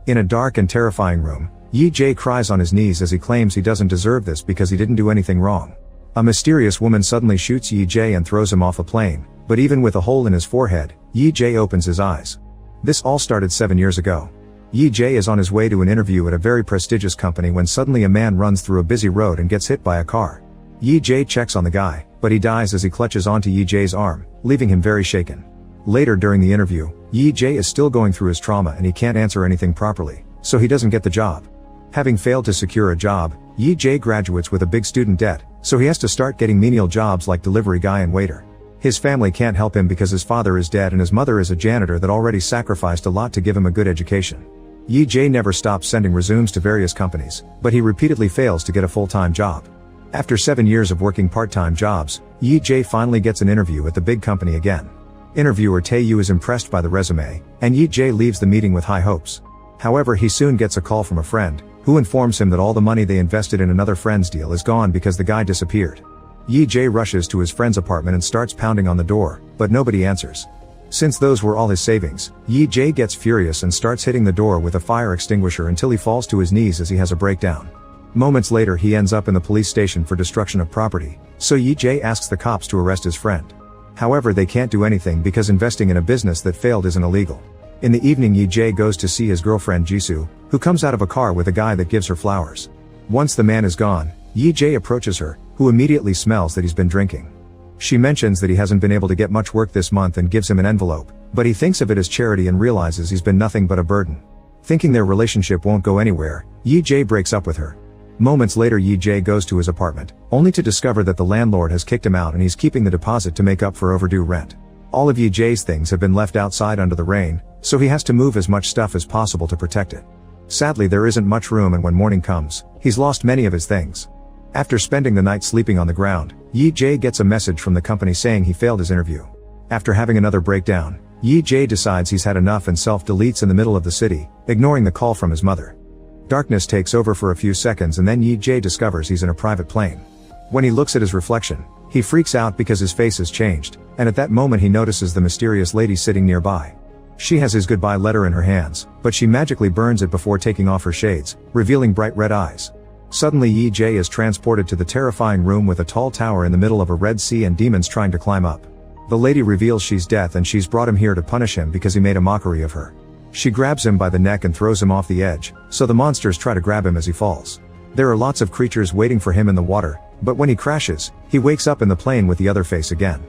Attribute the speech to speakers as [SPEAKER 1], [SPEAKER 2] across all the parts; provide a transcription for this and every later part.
[SPEAKER 1] In a dark and terrifying room, Yee-jae cries on his knees as he claims he doesn't deserve this because he didn't do anything wrong. A mysterious woman suddenly shoots Yee-jae and throws him off a plane, but even with a hole in his forehead, Yee-jae opens his eyes. This all started 7 years ago. Yee-jae is on his way to an interview at a very prestigious company when suddenly a man runs through a busy road and gets hit by a car. Yee-jae checks on the guy, but he dies as he clutches onto Yee-jae's arm, leaving him very shaken. Later during the interview, Yee-jae is still going through his trauma and he can't answer anything properly, so he doesn't get the job. Having failed to secure a job, Yee-jae graduates with a big student debt, so he has to start getting menial jobs like delivery guy and waiter. His family can't help him because his father is dead and his mother is a janitor that already sacrificed a lot to give him a good education. Yee-jae never stops sending resumes to various companies, but he repeatedly fails to get a full-time job. After 7 years of working part-time jobs, Yee-jae finally gets an interview at the big company again. Interviewer Tae-yu is impressed by the resume, and Yee-jae leaves the meeting with high hopes. However, he soon gets a call from a friend, who informs him that all the money they invested in another friend's deal is gone because the guy disappeared. Yee-jae rushes to his friend's apartment and starts pounding on the door, but nobody answers. Since those were all his savings, Yee-jae gets furious and starts hitting the door with a fire extinguisher until he falls to his knees as he has a breakdown. Moments later he ends up in the police station for destruction of property, so Yee-jae asks the cops to arrest his friend. However, they can't do anything because investing in a business that failed isn't illegal. In the evening Yee-jae goes to see his girlfriend Jisoo, who comes out of a car with a guy that gives her flowers. Once the man is gone, Yee-jae approaches her, who immediately smells that he's been drinking. She mentions that he hasn't been able to get much work this month and gives him an envelope, but he thinks of it as charity and realizes he's been nothing but a burden. Thinking their relationship won't go anywhere, Yee-jae breaks up with her. Moments later Yee-jae goes to his apartment, only to discover that the landlord has kicked him out and he's keeping the deposit to make up for overdue rent. All of Yee-jae's things have been left outside under the rain, so he has to move as much stuff as possible to protect it. Sadly, there isn't much room, and when morning comes, he's lost many of his things. After spending the night sleeping on the ground, Yee-jae gets a message from the company saying he failed his interview. After having another breakdown, Yee-jae decides he's had enough and self-deletes in the middle of the city, ignoring the call from his mother. Darkness takes over for a few seconds and then Yee-jae discovers he's in a private plane. When he looks at his reflection, he freaks out because his face has changed, and at that moment he notices the mysterious lady sitting nearby. She has his goodbye letter in her hands, but she magically burns it before taking off her shades, revealing bright red eyes. Suddenly Yee-jae is transported to the terrifying room with a tall tower in the middle of a red sea and demons trying to climb up. The lady reveals she's Death and she's brought him here to punish him because he made a mockery of her. She grabs him by the neck and throws him off the edge, so the monsters try to grab him as he falls. There are lots of creatures waiting for him in the water, but when he crashes, he wakes up in the plane with the other face again.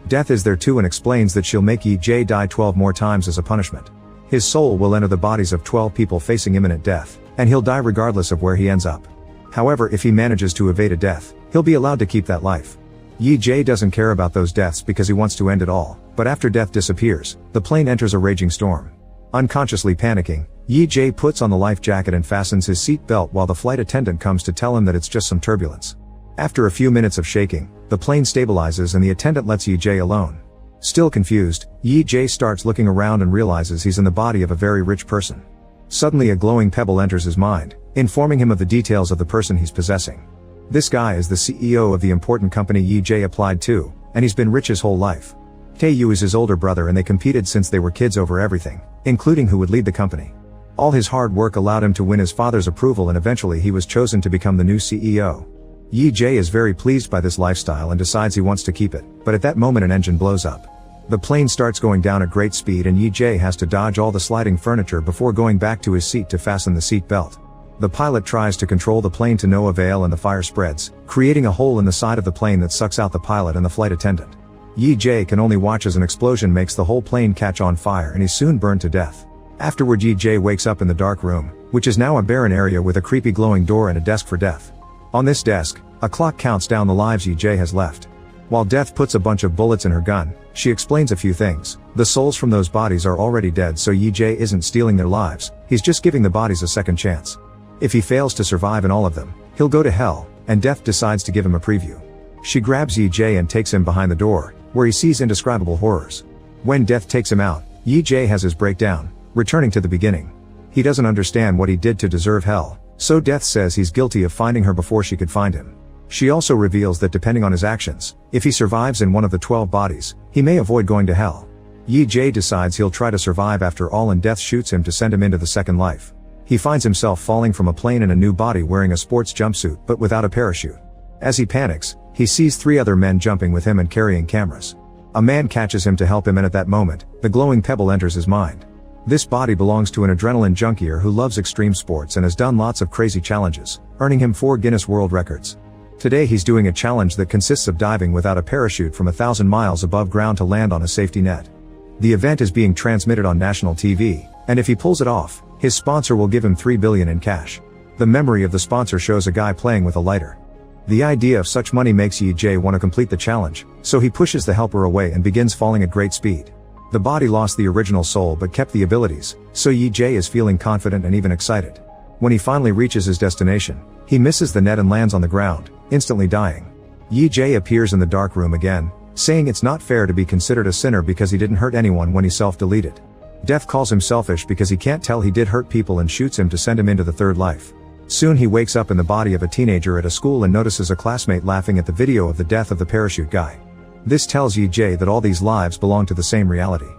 [SPEAKER 1] Death is there too and explains that she'll make Yee-jae die 12 more times as a punishment. His soul will enter the bodies of 12 people facing imminent death, and he'll die regardless of where he ends up. However, if he manages to evade a death, he'll be allowed to keep that life. Yee-jae doesn't care about those deaths because he wants to end it all, but after Death disappears, the plane enters a raging storm. Unconsciously panicking, Yee-jae puts on the life jacket and fastens his seat belt while the flight attendant comes to tell him that it's just some turbulence. After a few minutes of shaking, the plane stabilizes and the attendant lets Yee-jae alone. Still confused, Yee-jae starts looking around and realizes he's in the body of a very rich person. Suddenly a glowing pebble enters his mind, informing him of the details of the person he's possessing. This guy is the CEO of the important company Yee-jae applied to, and he's been rich his whole life. Tae-yu is his older brother and they competed since they were kids over everything, including who would lead the company. All his hard work allowed him to win his father's approval and eventually he was chosen to become the new CEO. Yee-jae is very pleased by this lifestyle and decides he wants to keep it, but at that moment an engine blows up. The plane starts going down at great speed and Yee-jae has to dodge all the sliding furniture before going back to his seat to fasten the seat belt. The pilot tries to control the plane to no avail and the fire spreads, creating a hole in the side of the plane that sucks out the pilot and the flight attendant. Yee-jae can only watch as an explosion makes the whole plane catch on fire and he's soon burned to death. Afterward Yee-jae wakes up in the dark room, which is now a barren area with a creepy glowing door and a desk for Death. On this desk, a clock counts down the lives Yee-jae has left. While Death puts a bunch of bullets in her gun, she explains a few things. The souls from those bodies are already dead, so Yee-jae isn't stealing their lives, he's just giving the bodies a second chance. If he fails to survive in all of them, he'll go to hell, and Death decides to give him a preview. She grabs Yee-jae and takes him behind the door, where he sees indescribable horrors. When Death takes him out, Yee-jae has his breakdown, returning to the beginning. He doesn't understand what he did to deserve hell, so Death says he's guilty of finding her before she could find him. She also reveals that depending on his actions, if he survives in one of the 12 bodies, he may avoid going to hell. Yee-jae decides he'll try to survive after all and Death shoots him to send him into the second life. He finds himself falling from a plane in a new body wearing a sports jumpsuit but without a parachute. As he panics, he sees 3 other men jumping with him and carrying cameras. A man catches him to help him, and at that moment, the glowing pebble enters his mind. This body belongs to an adrenaline junkier who loves extreme sports and has done lots of crazy challenges, earning him 4 Guinness World Records. Today he's doing a challenge that consists of diving without a parachute from 1,000 miles above ground to land on a safety net. The event is being transmitted on national TV, and if he pulls it off, his sponsor will give him $3 billion in cash. The memory of the sponsor shows a guy playing with a lighter. The idea of such money makes Yee-jae want to complete the challenge, so he pushes the helper away and begins falling at great speed. The body lost the original soul but kept the abilities, so Yee-jae is feeling confident and even excited. When he finally reaches his destination, he misses the net and lands on the ground, instantly dying. Yee-jae appears in the dark room again, saying it's not fair to be considered a sinner because he didn't hurt anyone when he self-deleted. Death calls him selfish because he can't tell he did hurt people and shoots him to send him into the third life. Soon he wakes up in the body of a teenager at a school and notices a classmate laughing at the video of the death of the parachute guy. This tells Yee-jae that all these lives belong to the same reality.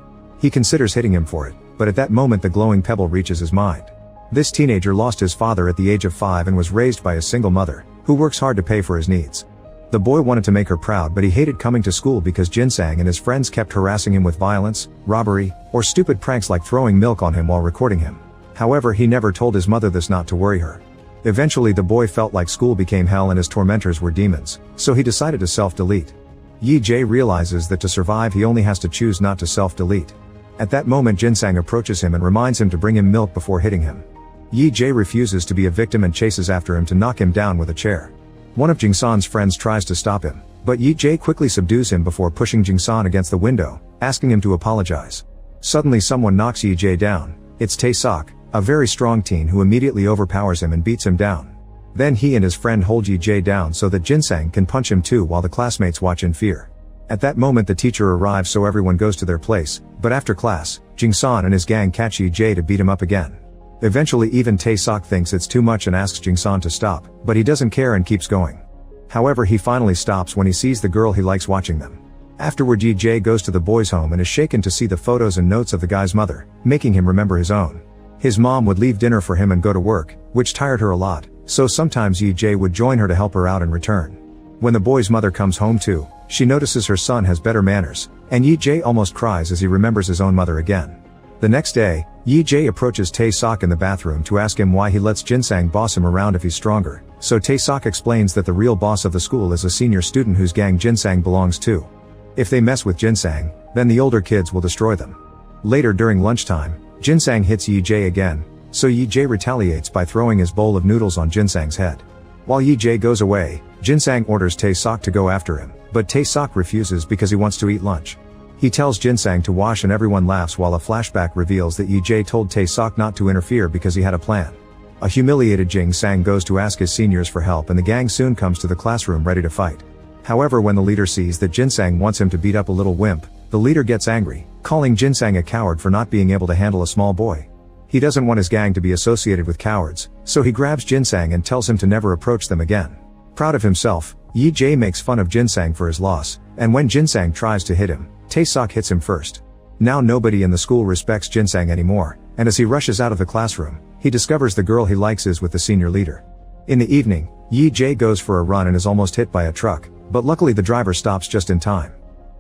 [SPEAKER 1] He considers hitting him for it, but at that moment the glowing pebble reaches his mind. This teenager lost his father at the age of 5 and was raised by a single mother, who works hard to pay for his needs. The boy wanted to make her proud, but he hated coming to school because Jinsang and his friends kept harassing him with violence, robbery, or stupid pranks like throwing milk on him while recording him. However, he never told his mother this not to worry her. Eventually the boy felt like school became hell and his tormentors were demons, so he decided to self-delete. Yee-jae realizes that to survive he only has to choose not to self-delete. At that moment Jinsang approaches him and reminds him to bring him milk before hitting him. Yee-jae refuses to be a victim and chases after him to knock him down with a chair. One of Jingsan's friends tries to stop him, but Yee-jae quickly subdues him before pushing Jingsan against the window, asking him to apologize. Suddenly someone knocks Yee-jae down. It's Tae-sok, a very strong teen who immediately overpowers him and beats him down. Then he and his friend hold Yee-jae down so that Jinsang can punch him too while the classmates watch in fear. At that moment the teacher arrives so everyone goes to their place, but after class, Jingsan and his gang catch Yee-jae to beat him up again. Eventually even Tae-sok thinks it's too much and asks Jingsan to stop, but he doesn't care and keeps going. However, he finally stops when he sees the girl he likes watching them. Afterward Yee-jae goes to the boy's home and is shaken to see the photos and notes of the guy's mother, making him remember his own. His mom would leave dinner for him and go to work, which tired her a lot, so sometimes Yee-jae would join her to help her out in return. When the boy's mother comes home too, she notices her son has better manners, and Yee-jae almost cries as he remembers his own mother again. The next day, Yee-jae approaches Tae-sok in the bathroom to ask him why he lets Jinsang boss him around if he's stronger, so Tae-sok explains that the real boss of the school is a senior student whose gang Jinsang belongs to. If they mess with Jinsang, then the older kids will destroy them. Later during lunchtime, Jinsang hits Yee-jae again, so Yee-jae retaliates by throwing his bowl of noodles on Jinsang's head. While Yee-jae goes away, Jinsang orders Tae-sok to go after him, but Tae-sok refuses because he wants to eat lunch. He tells Jinsang to wash and everyone laughs while a flashback reveals that Yee-jae told Tae-sok not to interfere because he had a plan. A humiliated Jinsang goes to ask his seniors for help and the gang soon comes to the classroom ready to fight. However, when the leader sees that Jinsang wants him to beat up a little wimp, the leader gets angry, calling Jinsang a coward for not being able to handle a small boy. He doesn't want his gang to be associated with cowards, so he grabs Jinsang and tells him to never approach them again. Proud of himself, Yee-jae makes fun of Jinsang for his loss, and when Jinsang tries to hit him, Tae-sok hits him first. Now nobody in the school respects Jinsang anymore, and as he rushes out of the classroom, he discovers the girl he likes is with the senior leader. In the evening, Yee-jae goes for a run and is almost hit by a truck, but luckily the driver stops just in time.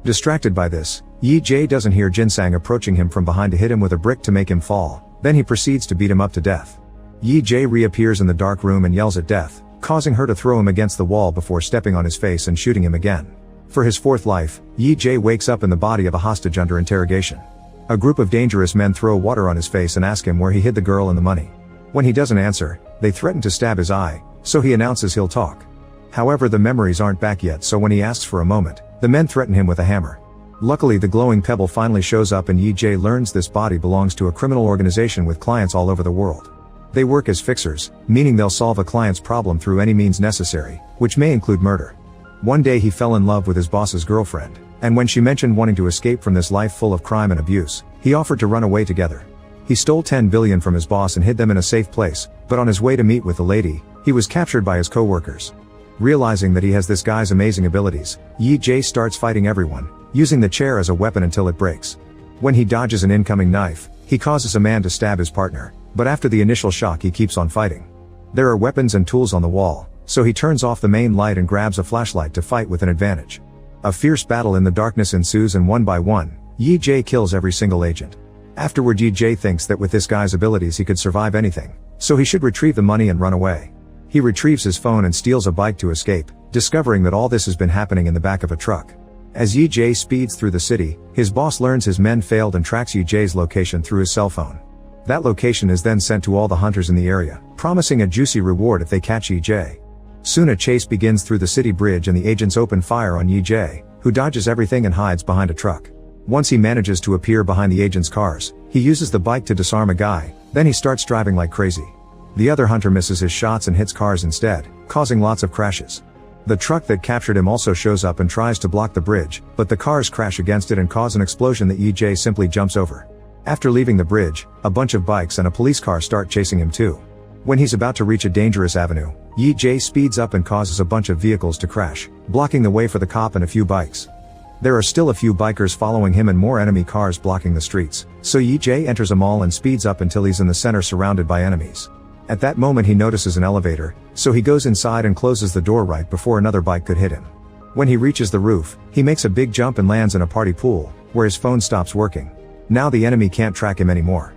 [SPEAKER 1] Distracted by this, Yee-jae doesn't hear Jinsang approaching him from behind to hit him with a brick to make him fall, then he proceeds to beat him up to death. Yee-jae reappears in the dark room and yells at Death, causing her to throw him against the wall before stepping on his face and shooting him again. For his fourth life, Yee-jae wakes up in the body of a hostage under interrogation. A group of dangerous men throw water on his face and ask him where he hid the girl and the money. When he doesn't answer, they threaten to stab his eye, so he announces he'll talk. However, the memories aren't back yet, so when he asks for a moment, the men threaten him with a hammer. Luckily the glowing pebble finally shows up and Yee-jae learns this body belongs to a criminal organization with clients all over the world. They work as fixers, meaning they'll solve a client's problem through any means necessary, which may include murder. One day he fell in love with his boss's girlfriend, and when she mentioned wanting to escape from this life full of crime and abuse, he offered to run away together. He stole 10 billion from his boss and hid them in a safe place, but on his way to meet with the lady, he was captured by his co-workers. Realizing that he has this guy's amazing abilities, Yee-jae starts fighting everyone, using the chair as a weapon until it breaks. When he dodges an incoming knife, he causes a man to stab his partner, but after the initial shock he keeps on fighting. There are weapons and tools on the wall, so he turns off the main light and grabs a flashlight to fight with an advantage. A fierce battle in the darkness ensues, and one by one, Yee-jae kills every single agent. Afterward, Yee-jae thinks that with this guy's abilities he could survive anything, so he should retrieve the money and run away. He retrieves his phone and steals a bike to escape, discovering that all this has been happening in the back of a truck. As Yee-jae speeds through the city, his boss learns his men failed and tracks Yee-jae's location through his cell phone. That location is then sent to all the hunters in the area, promising a juicy reward if they catch Yee-jae. Soon a chase begins through the city bridge and the agents open fire on Yee-jae, who dodges everything and hides behind a truck. Once he manages to appear behind the agents' cars, he uses the bike to disarm a guy, then he starts driving like crazy. The other hunter misses his shots and hits cars instead, causing lots of crashes. The truck that captured him also shows up and tries to block the bridge, but the cars crash against it and cause an explosion that Yee-jae simply jumps over. After leaving the bridge, a bunch of bikes and a police car start chasing him too. When he's about to reach a dangerous avenue, Yee-jae speeds up and causes a bunch of vehicles to crash, blocking the way for the cop and a few bikes. There are still a few bikers following him and more enemy cars blocking the streets, so Yee-jae enters a mall and speeds up until he's in the center surrounded by enemies. At that moment he notices an elevator, so he goes inside and closes the door right before another bike could hit him. When he reaches the roof, he makes a big jump and lands in a party pool, where his phone stops working. Now the enemy can't track him anymore.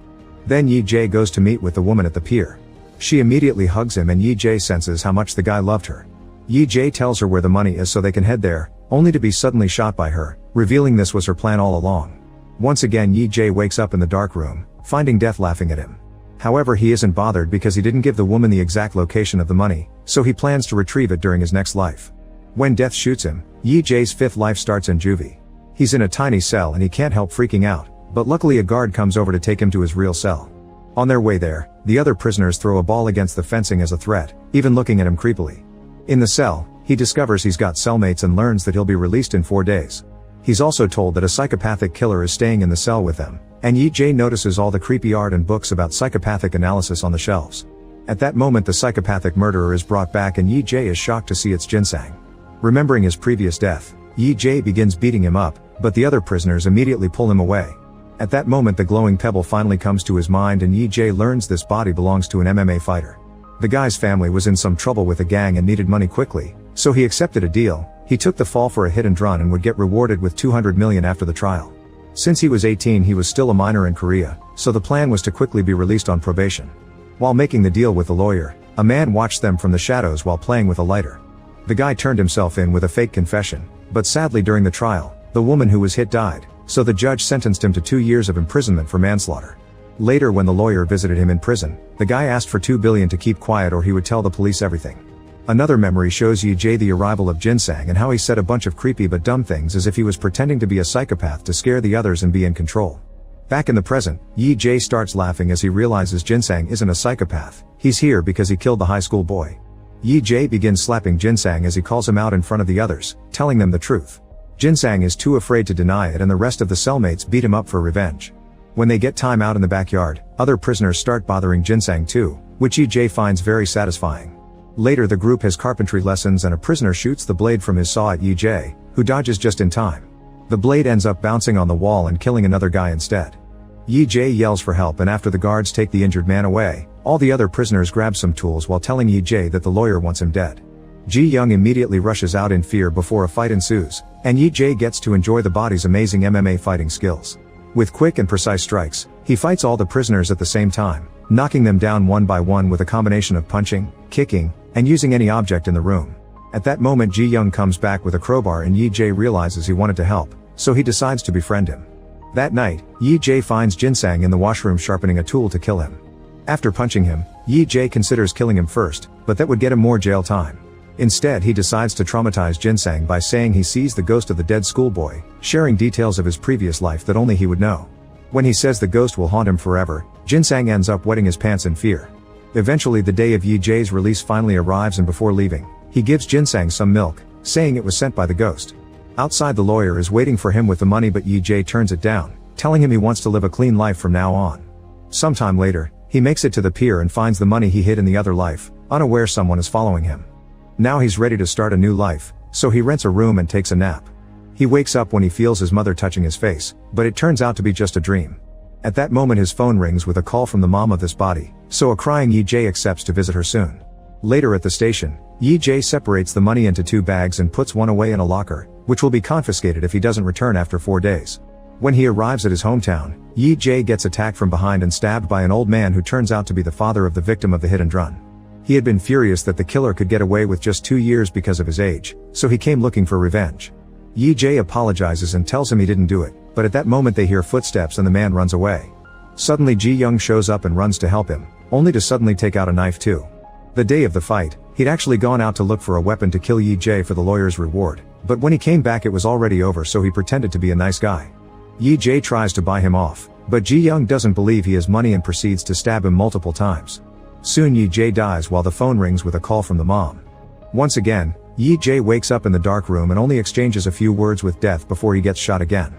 [SPEAKER 1] Then Yee-jae goes to meet with the woman at the pier. She immediately hugs him and Yee-jae senses how much the guy loved her. Yee-jae tells her where the money is so they can head there, only to be suddenly shot by her, revealing this was her plan all along. Once again Yee-jae wakes up in the dark room, finding Death laughing at him. However, he isn't bothered because he didn't give the woman the exact location of the money, so he plans to retrieve it during his next life. When Death shoots him, Yee-jae's fifth life starts in juvie. He's in a tiny cell and he can't help freaking out, but luckily a guard comes over to take him to his real cell. On their way there, the other prisoners throw a ball against the fencing as a threat, even looking at him creepily. In the cell, he discovers he's got cellmates and learns that he'll be released in 4 days. He's also told that a psychopathic killer is staying in the cell with them, and Yee-jae notices all the creepy art and books about psychopathic analysis on the shelves. At that moment the psychopathic murderer is brought back and Yee-jae is shocked to see it's Jinsang. Remembering his previous death, Yee-jae begins beating him up, but the other prisoners immediately pull him away. At that moment the glowing pebble finally comes to his mind and Yee-jae learns this body belongs to an MMA fighter. The guy's family was in some trouble with a gang and needed money quickly, so he accepted a deal. He took the fall for a hit and run and would get rewarded with 200 million after the trial. Since he was 18 he was still a minor in Korea, so the plan was to quickly be released on probation. While making the deal with the lawyer, a man watched them from the shadows while playing with a lighter. The guy turned himself in with a fake confession, but sadly during the trial, the woman who was hit died, so the judge sentenced him to 2 years of imprisonment for manslaughter. Later when the lawyer visited him in prison, the guy asked for 2 billion to keep quiet or he would tell the police everything. Another memory shows Yee-jae the arrival of Jinsang and how he said a bunch of creepy but dumb things as if he was pretending to be a psychopath to scare the others and be in control. Back in the present, Yee-jae starts laughing as he realizes Jinsang isn't a psychopath, he's here because he killed the high school boy. Yee-jae begins slapping Jinsang as he calls him out in front of the others, telling them the truth. Jinsang is too afraid to deny it and the rest of the cellmates beat him up for revenge. When they get time out in the backyard, other prisoners start bothering Jinsang too, which Yee-jae finds very satisfying. Later the group has carpentry lessons and a prisoner shoots the blade from his saw at Yee-jae, who dodges just in time. The blade ends up bouncing on the wall and killing another guy instead. Yee-jae yells for help and after the guards take the injured man away, all the other prisoners grab some tools while telling Yee-jae that the lawyer wants him dead. Ji-young immediately rushes out in fear before a fight ensues, and Yee-jae gets to enjoy the body's amazing MMA fighting skills. With quick and precise strikes, he fights all the prisoners at the same time, knocking them down one by one with a combination of punching, kicking, and using any object in the room. At that moment Ji-young comes back with a crowbar and Yee-jae realizes he wanted to help, so he decides to befriend him. That night, Yee-jae finds Jinsang in the washroom sharpening a tool to kill him. After punching him, Yee-jae considers killing him first, but that would get him more jail time. Instead he decides to traumatize Jinsang by saying he sees the ghost of the dead schoolboy, sharing details of his previous life that only he would know. When he says the ghost will haunt him forever, Jinsang ends up wetting his pants in fear. Eventually the day of Yee-jae's release finally arrives and before leaving, he gives Jinsang some milk, saying it was sent by the ghost. Outside the lawyer is waiting for him with the money but Yee-jae turns it down, telling him he wants to live a clean life from now on. Sometime later, he makes it to the pier and finds the money he hid in the other life, unaware someone is following him. Now he's ready to start a new life, so he rents a room and takes a nap. He wakes up when he feels his mother touching his face, but it turns out to be just a dream. At that moment his phone rings with a call from the mom of this body, so a crying Yee-jae accepts to visit her soon. Later at the station, Yee-jae separates the money into 2 bags and puts one away in a locker, which will be confiscated if he doesn't return after 4 days. When he arrives at his hometown, Yee-jae gets attacked from behind and stabbed by an old man who turns out to be the father of the victim of the hit and run. He had been furious that the killer could get away with just 2 years because of his age, so he came looking for revenge. Yee-jae apologizes and tells him he didn't do it, but at that moment they hear footsteps and the man runs away. Suddenly Ji-young shows up and runs to help him, only to suddenly take out a knife too. The day of the fight, he'd actually gone out to look for a weapon to kill Yee-jae for the lawyer's reward, but when he came back it was already over, so he pretended to be a nice guy. Yee-jae tries to buy him off, but Ji-young doesn't believe he has money and proceeds to stab him multiple times. Soon Yee-jae dies while the phone rings with a call from the mom. Once again, Yee-jae wakes up in the dark room and only exchanges a few words with death before he gets shot again.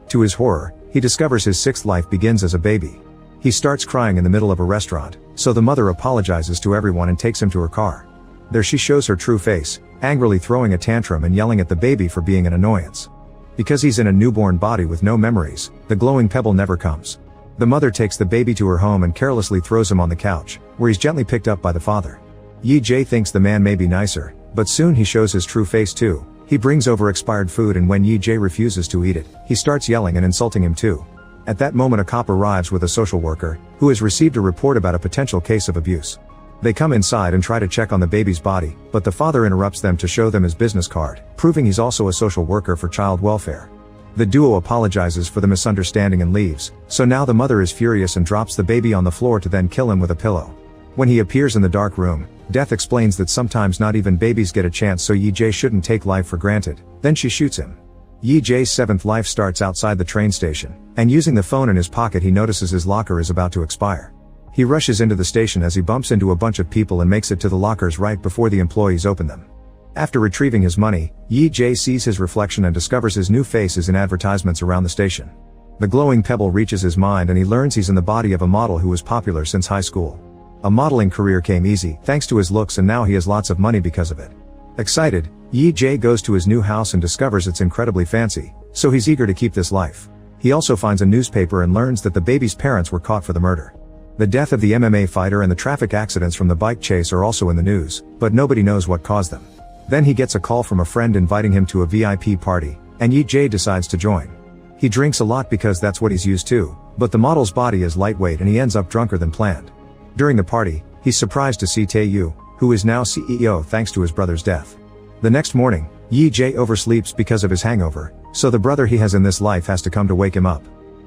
[SPEAKER 1] To his horror, he discovers his 6th life begins as a baby. He starts crying in the middle of a restaurant, so the mother apologizes to everyone and takes him to her car. There she shows her true face, angrily throwing a tantrum and yelling at the baby for being an annoyance. Because he's in a newborn body with no memories, the glowing pebble never comes. The mother takes the baby to her home and carelessly throws him on the couch, where he's gently picked up by the father. Yee-jae thinks the man may be nicer, but soon he shows his true face too. He brings over expired food and when Yee-jae refuses to eat it, he starts yelling and insulting him too. At that moment a cop arrives with a social worker, who has received a report about a potential case of abuse. They come inside and try to check on the baby's body, but the father interrupts them to show them his business card, proving he's also a social worker for child welfare. The duo apologizes for the misunderstanding and leaves, so now the mother is furious and drops the baby on the floor to then kill him with a pillow. When he appears in the dark room, Death explains that sometimes not even babies get a chance, so Yee-jae shouldn't take life for granted. Then she shoots him. Yee-jae's 7th life starts outside the train station, and using the phone in his pocket he notices his locker is about to expire. He rushes into the station as he bumps into a bunch of people and makes it to the lockers right before the employees open them. After retrieving his money, Yee-jae sees his reflection and discovers his new face is in advertisements around the station. The glowing pebble reaches his mind and he learns he's in the body of a model who was popular since high school. A modeling career came easy thanks to his looks and now he has lots of money because of it. Excited, Yee-jae goes to his new house and discovers it's incredibly fancy, so he's eager to keep this life. He also finds a newspaper and learns that the baby's parents were caught for the murder. The death of the MMA fighter and the traffic accidents from the bike chase are also in the news, but nobody knows what caused them. Then he gets a call from a friend inviting him to a VIP party, and Yee-jae decides to join. He drinks a lot because that's what he's used to, but the model's body is lightweight and he ends up drunker than planned. During the party, he's surprised to see Tae-yu, who is now CEO thanks to his brother's death. The next morning, Yee-jae oversleeps because of his hangover, so the brother he has in this life has to come to wake him up.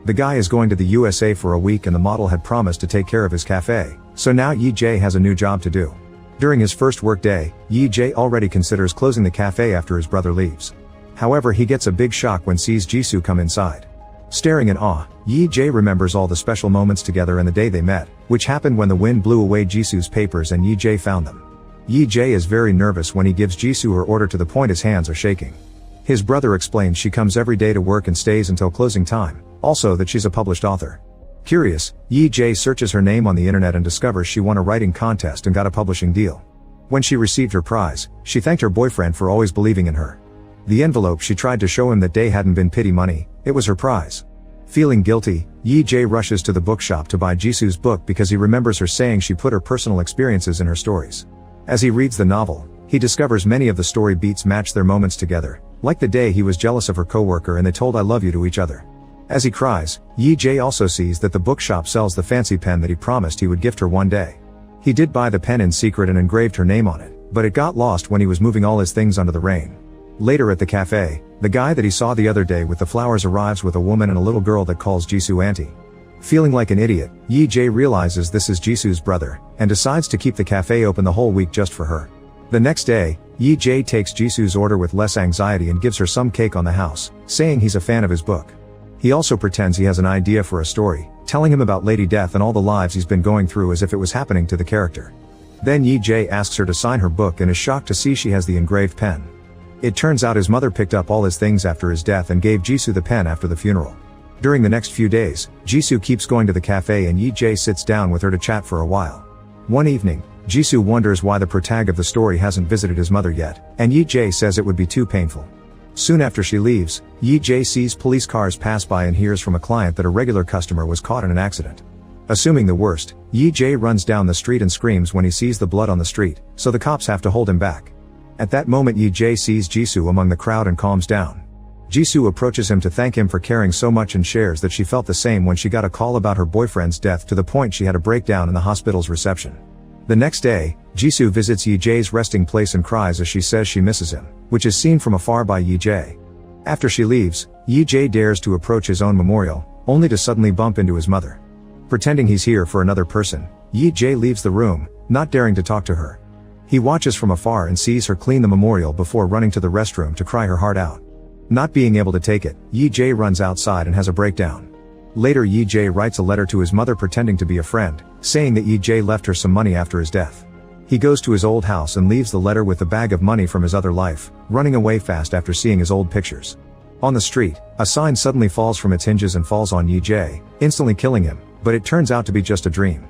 [SPEAKER 1] The guy is going to the USA for a week and the model had promised to take care of his cafe, so now Yee-jae has a new job to do. During his first work day, Yee-jae already considers closing the cafe after his brother leaves. However, he gets a big shock when sees Jisoo come inside. Staring in awe, Yee-jae remembers all the special moments together and the day they met, which happened when the wind blew away Jisoo's papers and Yee-jae found them. Yee-jae is very nervous when he gives Jisoo her order to the point his hands are shaking. His brother explains she comes every day to work and stays until closing time, also that she's a published author. Curious, Yee-jae searches her name on the internet and discovers she won a writing contest and got a publishing deal. When she received her prize, she thanked her boyfriend for always believing in her. The envelope she tried to show him that day hadn't been pity money, it was her prize. Feeling guilty, Yee-jae rushes to the bookshop to buy Jisoo's book because he remembers her saying she put her personal experiences in her stories. As he reads the novel, he discovers many of the story beats match their moments together, like the day he was jealous of her coworker and they told I love you to each other. As he cries, Yee-jae also sees that the bookshop sells the fancy pen that he promised he would gift her one day. He did buy the pen in secret and engraved her name on it, but it got lost when he was moving all his things under the rain. Later at the cafe, the guy that he saw the other day with the flowers arrives with a woman and a little girl that calls Jisoo auntie. Feeling like an idiot, Yee-jae realizes this is Jisoo's brother, and decides to keep the cafe open the whole week just for her. The next day, Yee-jae takes Jisoo's order with less anxiety and gives her some cake on the house, saying he's a fan of his book. He also pretends he has an idea for a story, telling him about Lady Death and all the lives he's been going through as if it was happening to the character. Then Yee-jae asks her to sign her book and is shocked to see she has the engraved pen. It turns out his mother picked up all his things after his death and gave Jisoo the pen after the funeral. During the next few days, Jisoo keeps going to the cafe and Yee-jae sits down with her to chat for a while. One evening, Jisoo wonders why the protagonist of the story hasn't visited his mother yet, and Yee-jae says it would be too painful. Soon after she leaves, Yee-jae sees police cars pass by and hears from a client that a regular customer was caught in an accident. Assuming the worst, Yee-jae runs down the street and screams when he sees the blood on the street, so the cops have to hold him back. At that moment Yee-jae sees Jisoo among the crowd and calms down. Jisoo approaches him to thank him for caring so much and shares that she felt the same when she got a call about her boyfriend's death, to the point she had a breakdown in the hospital's reception. The next day, Jisoo visits Yee-jae's resting place and cries as she says she misses him, which is seen from afar by Yee-jae. After she leaves, Yee-jae dares to approach his own memorial, only to suddenly bump into his mother. Pretending he's here for another person, Yee-jae leaves the room, not daring to talk to her. He watches from afar and sees her clean the memorial before running to the restroom to cry her heart out. Not being able to take it, Yee-jae runs outside and has a breakdown. Later Yee-jae writes a letter to his mother pretending to be a friend, saying that Yee-jae left her some money after his death. He goes to his old house and leaves the letter with the bag of money from his other life, running away fast after seeing his old pictures. On the street, a sign suddenly falls from its hinges and falls on Yee-jae, instantly killing him, but it turns out to be just a dream.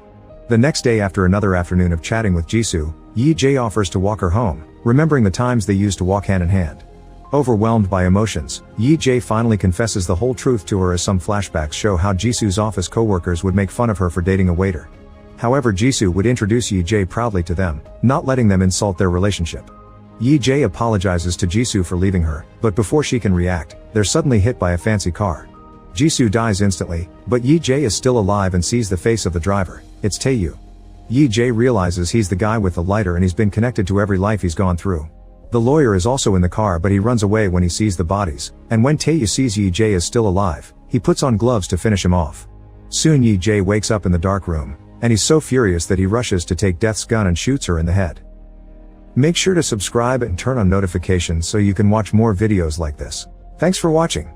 [SPEAKER 1] The next day, after another afternoon of chatting with Jisoo, Yee-jae offers to walk her home, remembering the times they used to walk hand in hand. Overwhelmed by emotions, Yee-jae finally confesses the whole truth to her as some flashbacks show how Jisoo's office co-workers would make fun of her for dating a waiter. However, Jisoo would introduce Yee-jae proudly to them, not letting them insult their relationship. Yee-jae apologizes to Jisoo for leaving her, but before she can react, they're suddenly hit by a fancy car. Jisoo dies instantly, but Yee-jae is still alive and sees the face of the driver. It's Tae-yu. Yee-jae realizes he's the guy with the lighter and he's been connected to every life he's gone through. The lawyer is also in the car, but he runs away when he sees the bodies, and when Tae-yu sees Yee-jae is still alive, he puts on gloves to finish him off. Soon Yee-jae wakes up in the dark room, and he's so furious that he rushes to take Death's gun and shoots her in the head. Make sure to subscribe and turn on notifications so you can watch more videos like this. Thanks for watching.